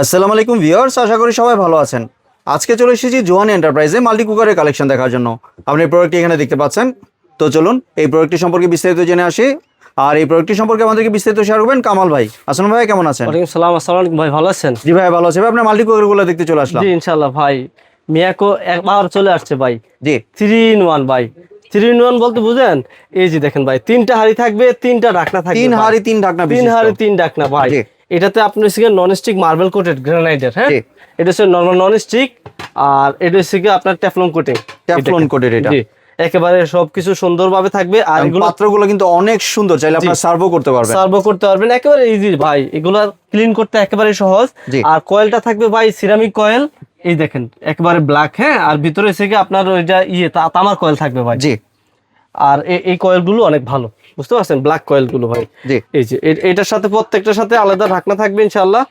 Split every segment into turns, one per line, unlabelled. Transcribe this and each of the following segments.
আসসালামু আলাইকুম ভিউয়ার্স, আশা করি সবাই ভালো আছেন। আজকে চলে এসেছি জোয়ান এন্টারপ্রাইজে মাল্টি কুকারের কালেকশন দেখার জন্য। আপনি এই প্রোডাক্টটি এখানে দেখতে পাচ্ছেন। তো চলুন এই প্রোডাক্টটি সম্পর্কে বিস্তারিত জেনে আসি। আর এই প্রোডাক্টটি সম্পর্কে আমাদেরকে বিস্তারিত শেয়ার করবেন কামাল ভাই। আসসালামু ভাই, কেমন আছেন?
ওয়ালাইকুম সালাম। আসসালামু আলাইকুম ভাই, ভালো আছেন?
জি ভাই, ভালো আছি ভাই। আপনার মাল্টি কুকারগুলো দেখতে চলে আসলাম।
জি ইনশাআল্লাহ ভাই, মিয়াকো একবার চলে আসছে ভাই।
জি
3 in 1 ভাই। 3 in 1 বলতে বুঝেন, এই যে দেখেন ভাই, 3টা হাঁড়ি থাকবে, 3টা ঢাকনা থাকবে।
3 হাঁড়ি 3 ঢাকনা বিশিষ্ট।
3 হাঁড়ি 3 ঢাকনা ভাই।
জি।
এটাতে আপনি হচ্ছে নন স্টিক মার্বেল কোটেড গ্রানাইটের, হ্যাঁ।
জি।
এটা হচ্ছে নরমাল নন স্টিক, আর এটা হচ্ছে আপনার টেফলন কোটিং।
টেফলন কোটেড এটা।
জি, একেবারে সবকিছু সুন্দরভাবে থাকবে। আর এগুলো
পাত্রগুলো কিন্তু অনেক সুন্দর, চাইলে আপনারা সার্ভও করতে পারবেন।
সার্ভও করতে পারবেন, একেবারে ইজি ভাই। এগুলা ক্লিন করতে একেবারে সহজ।
জি।
আর কয়েলটা থাকবে ভাই সিরামিক কয়েল, এই দেখেন একেবারে ব্ল্যাক, হ্যাঁ। আর ভিতরে এসে আপনার ওইটা তামার কয়েল থাকবে ভাই।
জি।
আর এই কয়েলগুলো অনেক ভালো, বুঝতে পারছেন, ব্ল্যাক কয়েলগুলো ভাই।
জি।
এই যে এটার সাথে প্রত্যেকটার সাথে আলাদা ঢাকনা থাকবে ইনশাআল্লাহ।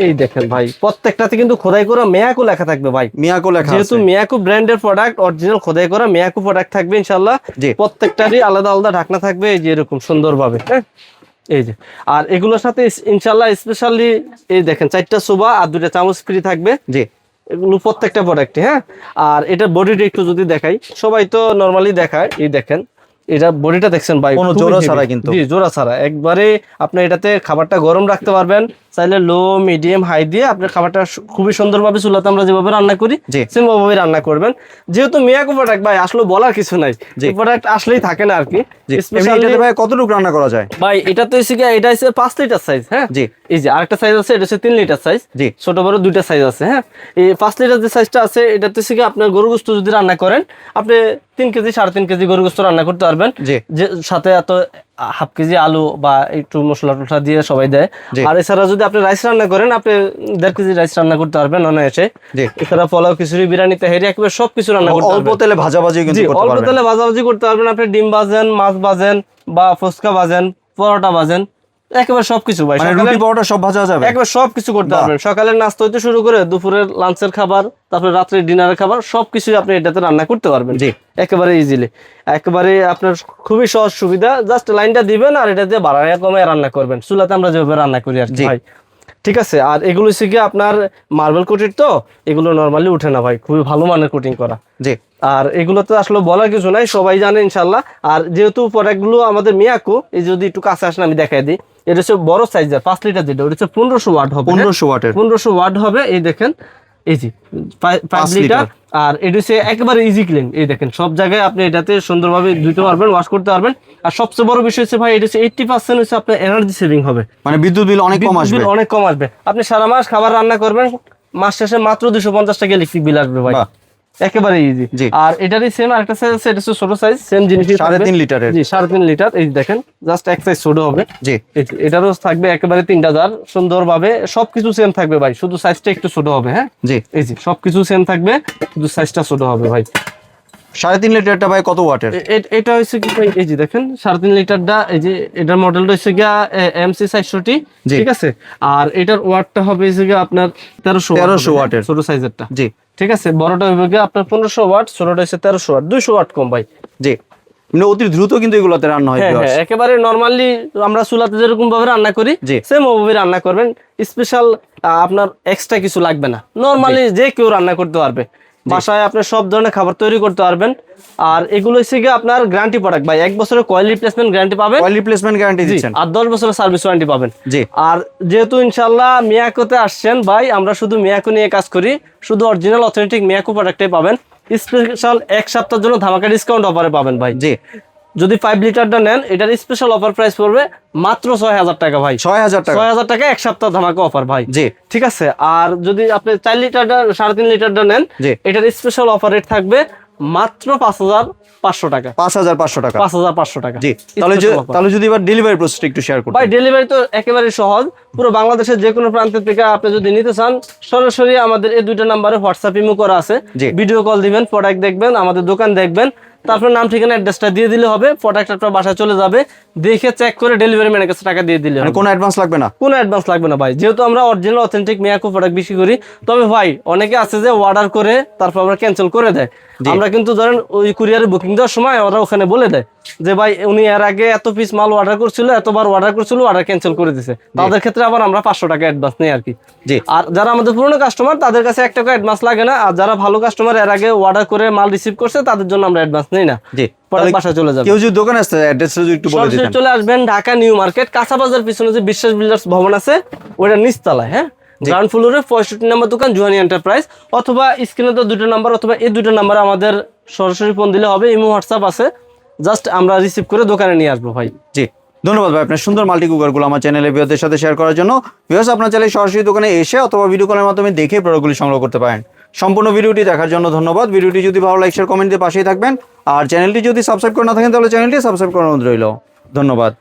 এই দেখেন ভাই, প্রত্যেকটাতে কিন্তু খোদাই করা মিয়াকো লেখা থাকবে ভাই।
মিয়াকো লেখা আছে।
যেহেতু মিয়াকো ব্র্যান্ডের প্রোডাক্ট, অরিজিনাল খোদাই করা মিয়াকো প্রোডাক্ট থাকবে ইনশাআল্লাহ।
জি।
প্রত্যেকটারই আলাদা আলাদা ঢাকনা থাকবে, এই যে এরকম সুন্দরভাবে, হ্যাঁ। এই যে, আর এগুলোর সাথে ইনশাআল্লাহ স্পেশালি এই দেখেন 4টা সোবা আর 2টা চামচ ফ্রি থাকবে।
জি।
এগুলো প্রত্যেকটা প্রোডাক্টে, হ্যাঁ। আর এটা বডিটা একটু যদি দেখাই, সবাই তো নরমালি দেখায়, এই দেখেন এটা বডিটা দেখছেন ভাই,
কোনো জোড়া ছাড়া কিন্তু।
জি, জোড়া ছাড়া একবারে। আপনি এটাতে খাবারটা গরম রাখতে পারবেন, চাইলে লো মিডিয়াম হাই দিয়ে আপনার খাবারটা খুবই সুন্দরভাবে চুলাতে আমরা যেভাবে রান্না করি সেম ভাবে রান্না করবেন। যেহেতু মিয়াকো প্রোডাক্ট ভাই, আসলে বলার কিছু নাই, এই প্রোডাক্ট আসলেই থাকে না আর কি।
এটাতে ভাই কতটুকু রান্না করা যায়?
ভাই এটা তো এটা হচ্ছে 5 লিটার সাইজ, হ্যাঁ।
জি।
এই যে আরেকটা সাইজ আছে, এটা হচ্ছে 3 লিটার সাইজ।
জি।
ছোট বড় দুইটা সাইজ আছে, হ্যাঁ। এই 5 লিটার যে সাইজটা আছে, এটাতে আপনার গরু গোশত যদি রান্না করেন, আপনি 3 কেজি 3.5 কেজি গরু গোশত রান্না করতে পারবেন।
জি।
যে সাথে এত হাফ কেজি আলু বা একটু মশলা টসলা দিয়ে সবাই দেয়। আর এছাড়া যদি আপনি রাইস রান্না করেন, আপনি 1.5 কেজি রাইস রান্না করতে পারবেন অনায়াসে। এছাড়া পোলাও, খিচুড়ি, বিরিয়ানি, তেহারি একেবারে সবকিছু রান্না করতে পারবেন।
অল্প তেলে ভাজাভাজি কিন্তু করতে পারবেন।
অল্প তেলে ভাজাভাজি করতে পারবেন। আপনি ডিম ভাজেন, মাছ ভাজেন, বা ফুচকা ভাজেন, পরোটা ভাজেন, একেবারে সবকিছু ভাই।
মানে রুটি পরোটা সব ভাজা যাবে,
একেবারে সবকিছু করতে পারবেন। সকালের নাস্তা হইতে শুরু করে দুপুরের লাঞ্চের খাবার, তারপরে রাত্রে ডিনারের খাবার, সবকিছু আপনি এটাতে রান্না করতে পারবেন। জি, একেবারে ইজিলি, একেবারে আপনার খুবই সহজ সুবিধা। জাস্ট লাইনটা দিবেন আর এটা দিয়ে বাড়ায় কমায় রান্না করবেন, চুলাতে আমরা যেভাবে রান্না করি আর কি ভাই। ঠিক আছে। আর এগুলো হচ্ছে আপনার মার্বেল কোটেড, তো এগুলো নরমালি উঠে না ভাই, খুবই ভালো মানের কোটিং করা। জি। আর এগুলো তো আসলে বলার কিছু নাই, সবাই জানে ইনশাল্লাহ। আর যেহেতু প্রোডাক্টগুলো আমাদের মিয়াকো, এই যদি একটু কাছে আসেন আমি দেখাই দিই। এটা হচ্ছে বড় সাইজের 5 লিটার, যেটা ওটা হচ্ছে 1500 ওয়াট হবে।
1500 ওয়াটের
1500 ওয়াট হবে। এই দেখেন, এই যে 5 লিটার। আর এটা হচ্ছে একেবারে ইজি ক্লিন। এই দেখেন সব জায়গায় আপনি এটাতে সুন্দরভাবে ধুতে পারবেন, ওয়াশ করতে পারবেন। আর সবচেয়ে বড় বিষয় হচ্ছে ভাই, এটা হচ্ছে 80% হচ্ছে আপনার এনার্জি সেভিং হবে।
মানে বিদ্যুৎ বিল অনেক কম আসবে।
অনেক কম আসবে। আপনি সারা মাস খাবার রান্না করবেন, মাস শেষে মাত্র 250 টাকা ইলেকট্রিক বিল আসবে ভাই। একেবারে ইজি। আর এটারই সেম আরেকটা সাইজ আছে, এটা হচ্ছে ছোট সাইজ, সেম জিনিস
3.5 লিটারের।
জি, 3.5 লিটার। এই দেখেন জাস্ট এক সাইজ ছোট হবে। জি, এটারও থাকবে একেবারে 3টা জার, সুন্দরভাবে সবকিছু সেম থাকবে ভাই, শুধু সাইজটা একটু ছোট হবে, হ্যাঁ। জি, এই যে সবকিছু সেম থাকবে, শুধু সাইজটা ছোট হবে ভাই।
3.5 লিটারটা ভাই কত ওয়াটের?
এটা হচ্ছে কি ভাই, এই যে দেখেন 3.5 লিটারটা, এই যে এটার মডেলটা হচ্ছে গিয়া MC 460, ঠিক আছে। আর এটার ওয়াটটা হবে হচ্ছে গিয়া আপনার 1300 ওয়াটের, ছোট সাইজেরটা। জি, ঠিক আছে। বড়টা হবে গিয়া আপনার 1500 ওয়াট, ছোটটা হচ্ছে 1300 ওয়াট, 200 ওয়াট কম ভাই। জি,
মানে অতি দ্রুত কিন্তু এগুলোতে রান্না হয়।
হ্যাঁ, একেবারে নরমালি আমরা চুলাতে যেরকম ভাবে রান্না করি সেম ওভাবে রান্না করবেন। স্পেশাল আপনার এক্সট্রা কিছু লাগবে না, নরমালি যে কেউ রান্না করতে পারবে। বাসায় আপনি সব ধরনের খাবার তৈরি করতে পারবেন। আর এগুলো হচ্ছে আপনার গ্যারান্টি প্রোডাক্ট ভাই, 1 বছরের কয়েল রিপ্লেসমেন্ট গ্যারান্টি পাবেন।
কয়েল রিপ্লেসমেন্ট গ্যারান্টি দিচ্ছেন।
আর 10 বছরের সার্ভিস ওয়ারেন্টি পাবেন। জি। আর যেহেতু ইনশাআল্লাহ মিয়াকোতে আসছেন ভাই, আমরা শুধু মিয়াকো নিয়ে কাজ করি, শুধু অরিজিনাল অথেন্টিক মিয়াকো প্রোডাক্টটাই পাবেন। স্পেশাল 1 সপ্তাহের জন্য ধামাকা ডিসকাউন্ট অফারে পাবেন ভাই। জি। যদি 5 লিটারটা নেন, এটার স্পেশাল অফার প্রাইস পড়বে মাত্র 6000 টাকা ভাই। 6000 টাকা, 6000 টাকা 1 সপ্তাহ ধামাকা অফার ভাই। জি, ঠিক আছে। আর যদি আপনি 4 লিটারটা 3.5 লিটারটা নেন, এটার স্পেশাল অফার রেট থাকবে মাত্র 5500 টাকা। 5500 টাকা, 5500 টাকা। জি।
তাহলে যদি এবার ডেলিভারি প্রসেসটা একটু শেয়ার করুন
ভাই। ডেলিভারি তো একেবারে সহজ, পুরো বাংলাদেশের যে কোনো প্রান্ত থেকে আপনি যদি নিতে চান, সরাসরি আমাদের এই 2টা নম্বরে হোয়াটসঅ্যাপ ইমো করা আছে, ভিডিও কল দিবেন, প্রোডাক্ট দেখবেন, আমাদের দোকান দেখবেন, তারপর নাম ঠিকানা অ্যাড্রেসটা দিয়ে দিলে হবে, প্রোডাক্ট আপনার বাসায় চলে যাবে, দেখে চেক করে ডেলিভারি ম্যানের কাছে টাকা দিয়ে দিলে হবে।
কোনো অ্যাডভান্স লাগবে না?
কোনো অ্যাডভান্স লাগবে না ভাই, যেহেতু আমরা অরিজিনাল অথেন্টিক মিয়াকো প্রোডাক্ট বিক্রি করি। তবে ভাই অনেকে আছে যে অর্ডার করে তারপর আমরা ক্যান্সেল করে দেয়। আমরা কিন্তু ধরেন ওই কুরিয়ারে বুকিং দেওয়ার সময় ওরা ওখানে বলে দেয় যে ভাই উনি এর আগে এত পিস মাল অর্ডার করছিল, এতবার অর্ডার করছিল, অর্ডার ক্যান্সেল করে দিছে, তাদের ক্ষেত্রে আবার আমরা 500 টাকা অ্যাডভান্স নেই আর কি। আর যারা আমাদের পুরনো কাস্টমার তাদের কাছে 1 টাকা অ্যাডভান্স লাগে না। আর যারা ভালো কাস্টমার এর আগে অর্ডার করে মাল রিসিভ করছে তাদের জন্য আমরা অ্যাডভান্স নেই না, প্রোডাক্ট বাসায় চলে যাবে।
কেউ যদি দোকানে আসতে অ্যাড্রেসটা যদি একটু বলে দিতেন।
সরাসরি চলে আসবেন ঢাকা নিউ মার্কেট কাঁচা বাজার পিছনে যে বিশ্বাস বিল্ডার্স ভবন আছে ওটা নিচতলায়, হ্যাঁ, গ্রাউন্ড ফ্লোরে 65 নম্বর দোকান জুয়ানি এন্টারপ্রাইজ। অথবা স্ক্রিনে তো 2টা নাম্বার, অথবা এই 2টা নাম্বারে আমাদের সরাসরি ফোন দিলে হবে, ইমো হোয়াটসঅ্যাপ আছে, জাস্ট আমরা রিসিভ করে দোকানে নিয়ে আসবো ভাই।
জি, ধন্যবাদ ভাই আপনার সুন্দর মাল্টি কুকারগুলো আমার চ্যানেলের ভিউয়ারদের সাথে শেয়ার করার জন্য। ভিউয়ার্স আপনার চাইলে সরাসরি দোকানে এসে অথবা ভিডিও কলের মাধ্যমে দেখে প্রোডাক্টগুলি সংগ্রহ করতে পারেন। সম্পূর্ণ ভিডিওটি দেখার জন্য ধন্যবাদ। ভিডিওটি যদি ভালো লাইক শেয়ার কমেন্ট দিয়ে পাশেই থাকবেন। আর চ্যানেলটি যদি সাবস্ক্রাইব করে না থাকেন তাহলে চ্যানেলটি সাবস্ক্রাইব করার অনুরোধ রইল। ধন্যবাদ।